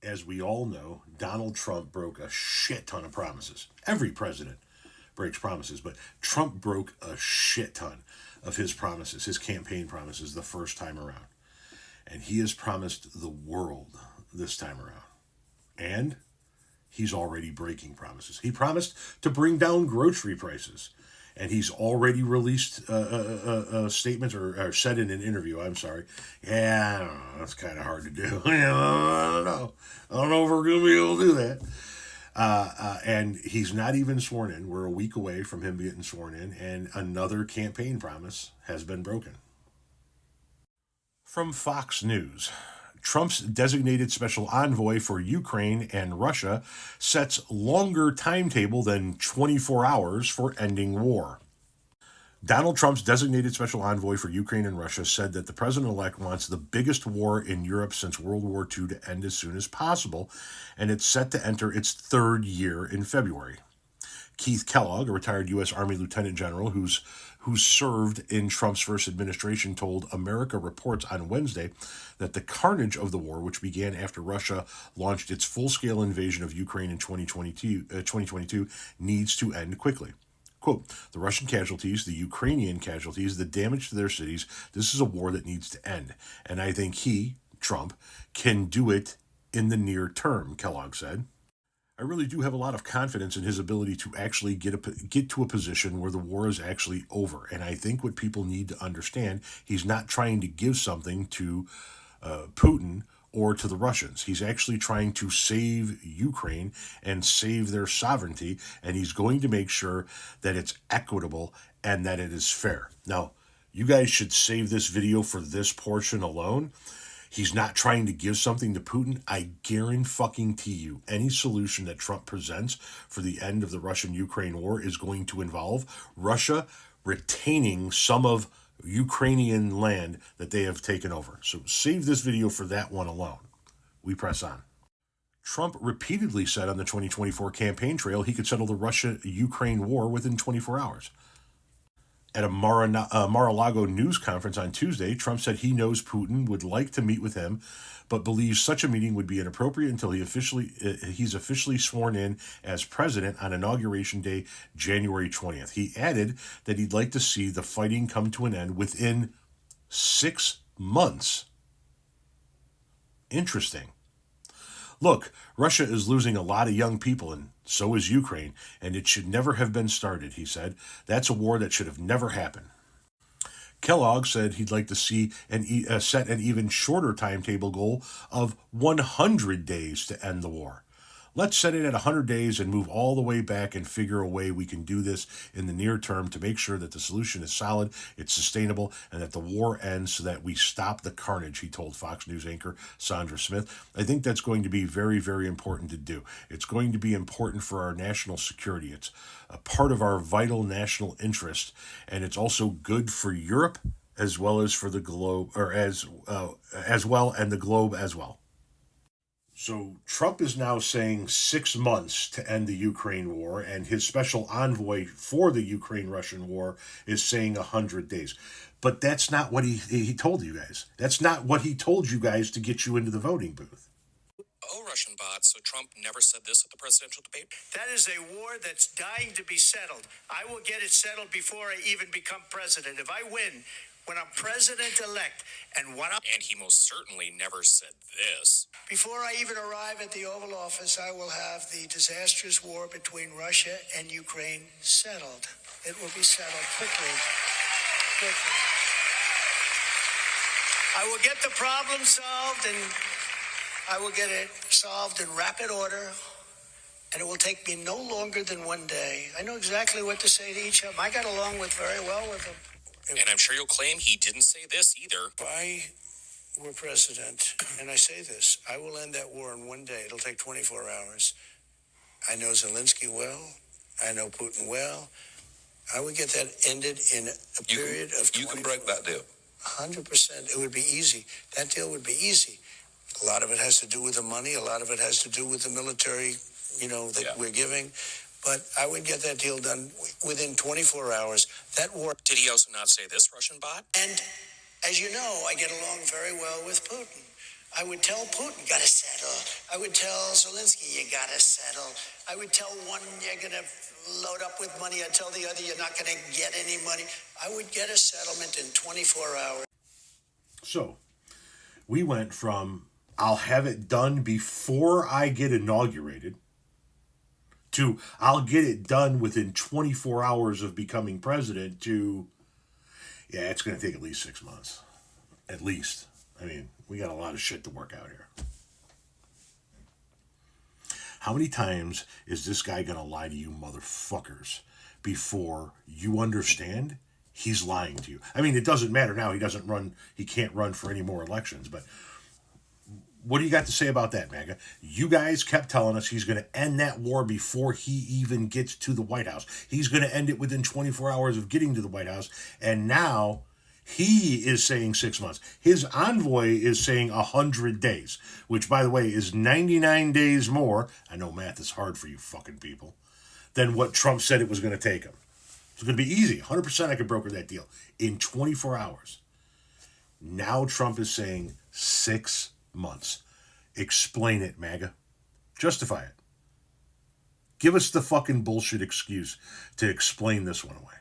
as we all know, Donald Trump broke a shit ton of promises. Every president breaks promises, but Trump broke a shit ton of his promises, his campaign promises, the first time around. And he has promised the world this time around. And he's already breaking promises. He promised to bring down grocery prices. And he's already released a statement or said in an interview, I'm sorry, yeah, I don't know, that's kind of hard to do. I don't know. I don't know if we're going to be able to do that. And he's not even sworn in. We're a week away from him getting sworn in, and another campaign promise has been broken. From Fox News, Trump's designated special envoy for Ukraine and Russia sets longer timetable than 24 hours for ending war. Donald Trump's designated special envoy for Ukraine and Russia said that the president-elect wants the biggest war in Europe since World War II to end as soon as possible, and it's set to enter its third year in February. Keith Kellogg, a retired U.S. Army lieutenant general who served in Trump's first administration, told America Reports on Wednesday that the carnage of the war, which began after Russia launched its full-scale invasion of Ukraine in 2022, needs to end quickly. Quote, the Russian casualties, the Ukrainian casualties, the damage to their cities, this is a war that needs to end. And I think he, Trump, can do it in the near term, Kellogg said. I really do have a lot of confidence in his ability to actually get to a position where the war is actually over. And I think what people need to understand, he's not trying to give something to Putin or to the Russians. He's actually trying to save Ukraine and save their sovereignty, and he's going to make sure that it's equitable and that it is fair. Now, you guys should save this video for this portion alone. He's not trying to give something to Putin. I guarantee you, any solution that Trump presents for the end of the Russian-Ukraine war is going to involve Russia retaining some of Ukrainian land that they have taken over. So save this video for that one alone. We press on. Trump repeatedly said on the 2024 campaign trail he could settle the Russia-Ukraine war within 24 hours. At a Mar-a-Lago news conference on Tuesday, Trump said he knows Putin would like to meet with him, but believes such a meeting would be inappropriate until he's officially sworn in as president on Inauguration Day, January 20th. He added that he'd like to see the fighting come to an end within 6 months. Interesting. Look, Russia is losing a lot of young people, and so is Ukraine, and it should never have been started, he said. That's a war that should have never happened. Kellogg said he'd like to see set an even shorter timetable goal of 100 days to end the war. Let's set it at 100 days and move all the way back and figure a way we can do this in the near term to make sure that the solution is solid, it's sustainable, and that the war ends so that we stop the carnage, he told Fox News anchor Sandra Smith. I think that's going to be very, very important to do. It's going to be important for our national security. It's a part of our vital national interest, and it's also good for Europe as well as for the globe, or as well, and the globe as well. So Trump is now saying 6 months to end the Ukraine war, and his special envoy for the Ukraine-Russian war is saying 100 days. But that's not what he told you guys. That's not what he told you guys to get you into the voting booth. Oh, Russian bots, so Trump never said this at the presidential debate? That is a war that's dying to be settled. I will get it settled before I even become president. If I win, when I'm president-elect, and he most certainly never said this. Before I even arrive at the Oval Office, I will have the disastrous war between Russia and Ukraine settled. It will be settled quickly. I will get the problem solved, and I will get it solved in rapid order, and it will take me no longer than 1 day. I know exactly what to say to each of them. I got along very well with them. And I'm sure you'll claim he didn't say this either. If I were president, and I say this, I will end that war in 1 day. It'll take 24 hours. I know Zelensky well. I know Putin well. I would get that ended in a period of 24 You can break that deal. 100%. It would be easy. That deal would be easy. A lot of it has to do with the money. A lot of it has to do with the military, that we're giving. But I would get that deal done within 24 hours. That war. Did he also not say this, Russian bot? And as you know, I get along very well with Putin. I would tell Putin, got to settle. I would tell Zelensky, you got to settle. I would tell one, you're going to load up with money. I'd tell the other, you're not going to get any money. I would get a settlement in 24 hours. So we went from I'll have it done before I get inaugurated to I'll get it done within 24 hours of becoming president to, yeah, it's going to take at least 6 months. At least. I mean, we got a lot of shit to work out here. How many times is this guy going to lie to you motherfuckers before you understand he's lying to you? I mean, it doesn't matter now. He can't run for any more elections, but what do you got to say about that, MAGA? You guys kept telling us he's going to end that war before he even gets to the White House. He's going to end it within 24 hours of getting to the White House. And now he is saying 6 months. His envoy is saying 100 days, which, by the way, is 99 days more. I know math is hard for you fucking people. Than what Trump said it was going to take him. It's going to be easy. 100% I could broker that deal in 24 hours. Now Trump is saying 6 months. Explain it, MAGA. Justify it. Give us the fucking bullshit excuse to explain this one away.